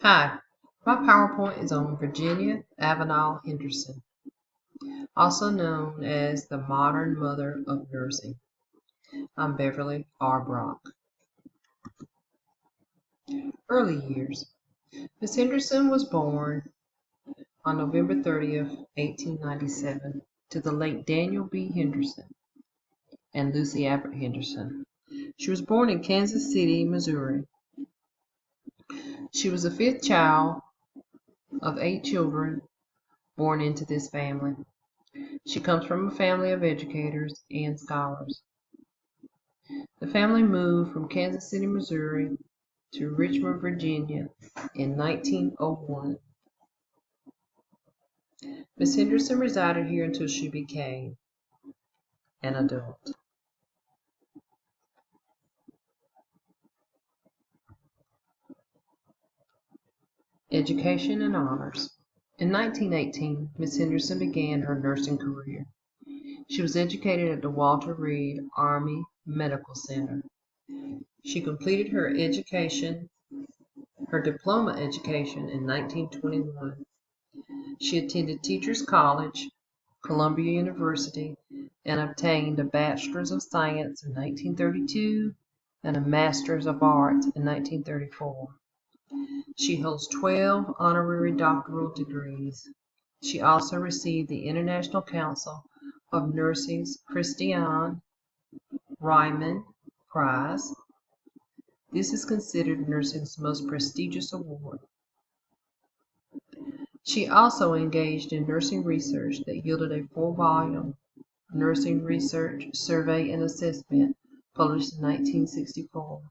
Hi, my PowerPoint is on Virginia A Henderson, also known as the modern mother of nursing. I'm Beverly R. Brock. Early years. Miss Henderson was born on November 30th, 1897, to the late Daniel B. Henderson and Lucy Abbott Henderson. She was born in Kansas City, Missouri. She was the fifth child of 8 children born into this family. She comes from a family of educators and scholars. The family moved from Kansas City, Missouri to Richmond, Virginia in 1901. Miss Henderson resided here until she became an adult. Education and honors. In 1918, Miss Henderson began her nursing career. She was educated at the Walter Reed Army Medical Center. She completed her diploma education in 1921. She attended Teachers College, Columbia University, and obtained a Bachelor's of Science in 1932 and a Master's of Arts in 1934. She holds 12 honorary doctoral degrees. She also received the International Council of Nursing's Christiane Ryman Prize. This is considered nursing's most prestigious award. She also engaged in nursing research that yielded a 4-volume Nursing Research Survey and Assessment published in 1964.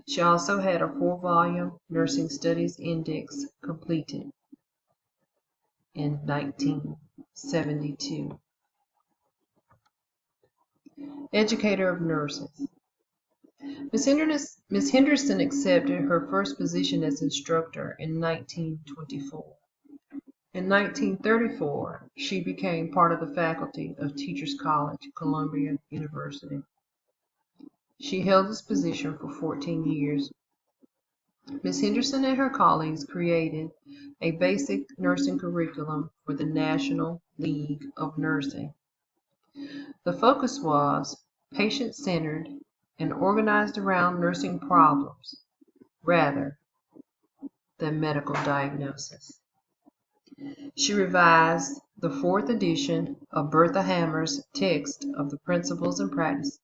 She also had a 4-volume Nursing Studies Index completed in 1972. Educator of nurses. Miss Henderson accepted her first position as instructor in 1924. In 1934, she became part of the faculty of Teachers College, Columbia University. She held this position for 14 years. Miss Henderson and her colleagues created a basic nursing curriculum for the National League of Nursing. The focus was patient-centered and organized around nursing problems rather than medical diagnosis. She revised the 4th edition of Bertha Hammer's text of the Principles and Practice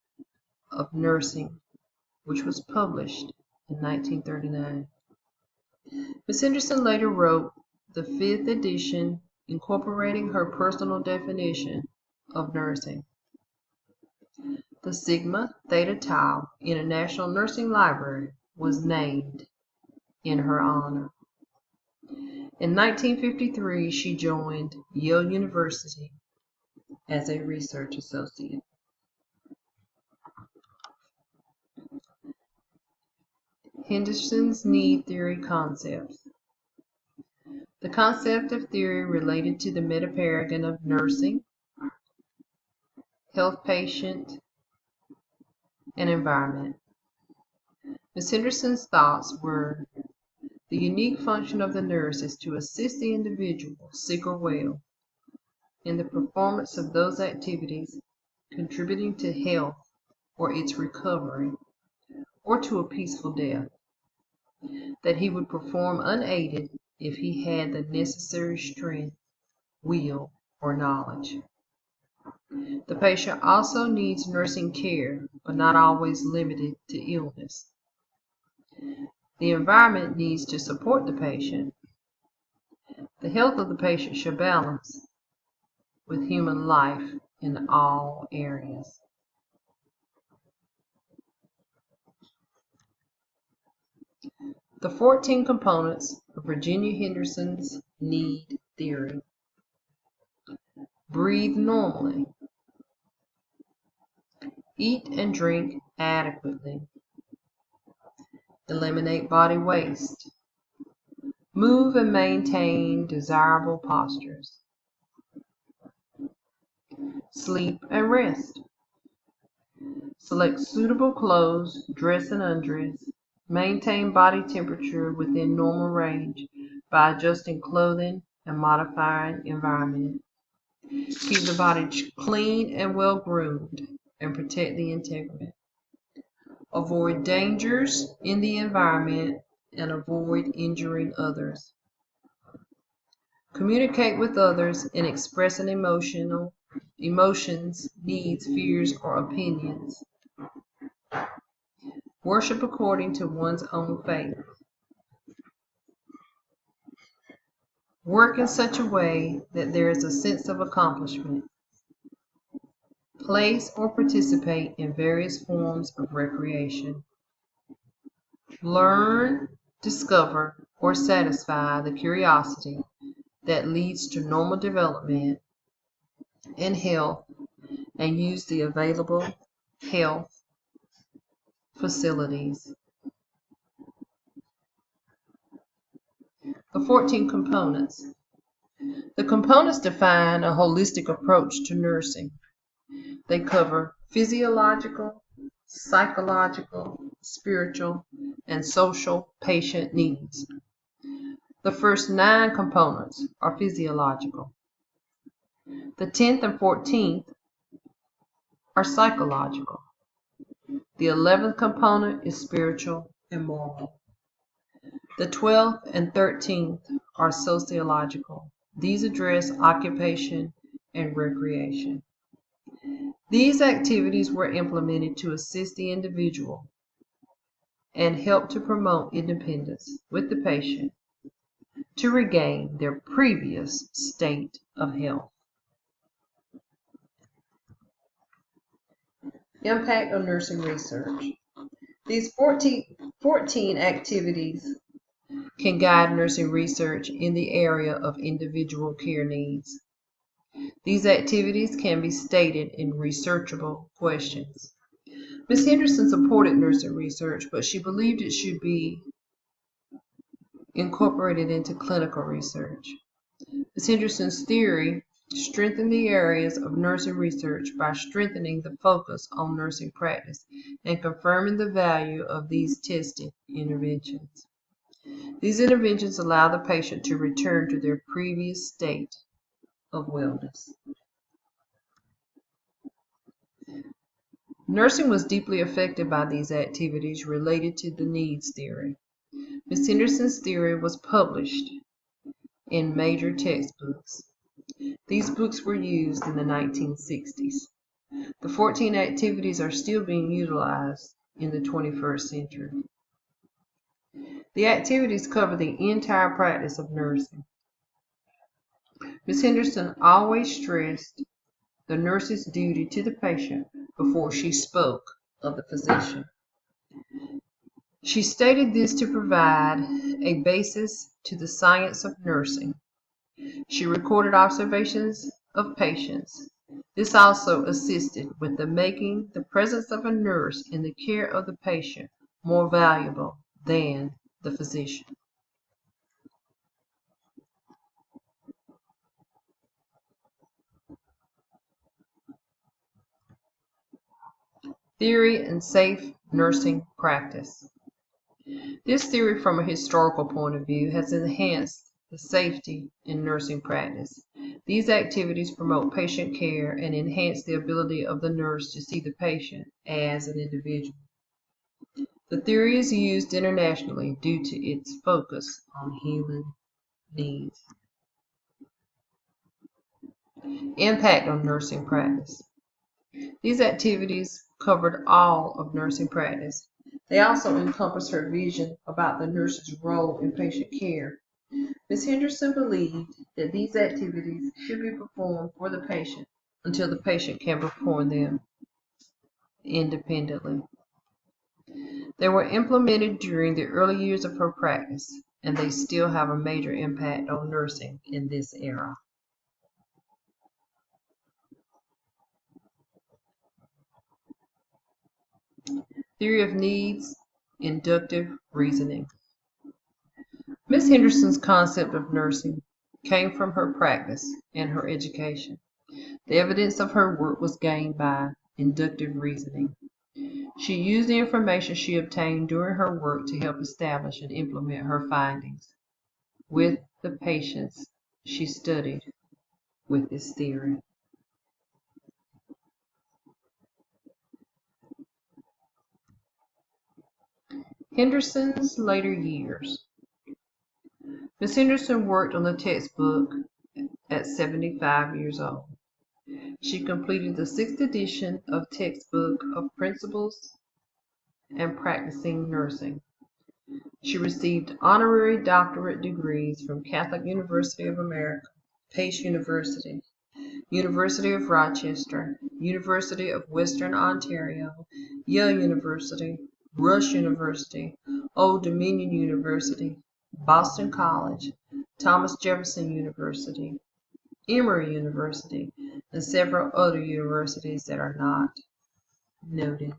of Nursing, which was published in 1939. Miss Henderson later wrote the 5th edition incorporating her personal definition of nursing. The Sigma Theta Tau International Nursing Library was named in her honor. In 1953, she joined Yale University as a research associate. Henderson's need theory concepts. The concept of theory related to the meta-paradigm of nursing, health, patient, and environment. Ms. Henderson's thoughts were the unique function of the nurse is to assist the individual, sick or well, in the performance of those activities contributing to health or its recovery, or to a peaceful death, that he would perform unaided if he had the necessary strength, will, or knowledge. The patient also needs nursing care, but not always limited to illness. The environment needs to support the patient. The health of the patient should balance with human life in all areas. The 14 components of Virginia Henderson's need theory. Breathe normally. Eat and drink adequately. Eliminate body waste. Move and maintain desirable postures. Sleep and rest. Select suitable clothes, dress and undress, Maintain body temperature within normal range by adjusting clothing and modifying environment. Keep the body clean and well groomed and protect the integument. Avoid dangers in the environment and avoid injuring others. Communicate with others in expressing emotions, needs, fears, or opinions. Worship according to one's own faith. Work in such a way that there is a sense of accomplishment. Place or participate in various forms of recreation. Learn, discover, or satisfy the curiosity that leads to normal development and health, and use the available health facilities. The 14 components. The components define a holistic approach to nursing. They cover physiological, psychological, spiritual, and social patient needs. The first 9 components are physiological. The 10th and 14th are psychological. The 11th component is spiritual and moral. The 12th and 13th are sociological. These address occupation and recreation. These activities were implemented to assist the individual and help to promote independence with the patient to regain their previous state of health. Impact on nursing research. These 14 activities can guide nursing research in the area of individual care needs. These activities can be stated in researchable questions. Ms. Henderson supported nursing research, but she believed it should be incorporated into clinical research. Ms. Henderson's theory strengthened the areas of nursing research by strengthening the focus on nursing practice and confirming the value of these tested interventions. These interventions allow the patient to return to their previous state of wellness. Nursing was deeply affected by these activities related to the needs theory. Ms. Henderson's theory was published in major textbooks. These books were used in the 1960s. The 14 activities are still being utilized in the 21st century. The activities cover the entire practice of nursing. Ms. Henderson always stressed the nurse's duty to the patient before she spoke of the physician. She stated this to provide a basis to the science of nursing. She recorded observations of patients. This also assisted with making the presence of a nurse in the care of the patient more valuable than the physician. Theory and safe nursing practice. This theory, from a historical point of view, has enhanced the safety in nursing practice. These activities promote patient care and enhance the ability of the nurse to see the patient as an individual. The theory is used internationally due to its focus on human needs. Impact on nursing practice. These activities covered all of nursing practice. They also encompass her vision about the nurse's role in patient care. Ms. Henderson believed that these activities should be performed for the patient until the patient can perform them independently. They were implemented during the early years of her practice, and they still have a major impact on nursing in this era. Theory of needs, inductive reasoning. Ms. Henderson's concept of nursing came from her practice and her education. The evidence of her work was gained by inductive reasoning. She used the information she obtained during her work to help establish and implement her findings with the patients she studied with this theory. Henderson's later years. Miss Henderson worked on the textbook at 75 years old. She completed the 6th edition of Textbook of Principles and Practicing Nursing. She received honorary doctorate degrees from Catholic University of America, Pace University, University of Rochester, University of Western Ontario, Yale University, Rush University, Old Dominion University, Boston College, Thomas Jefferson University, Emory University, and several other universities that are not noted.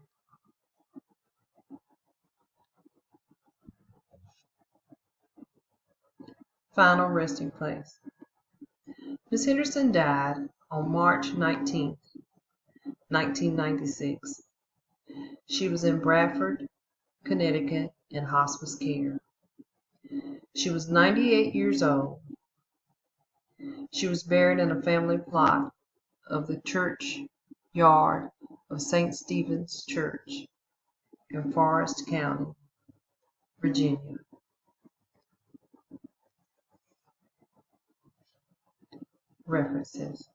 Final resting place. Miss Henderson died on March 19, 1996. She was in Bradford, Connecticut, in hospice care. She was 98 years old. She was buried in a family plot of the churchyard of St. Stephen's Church in Forest County, Virginia. References.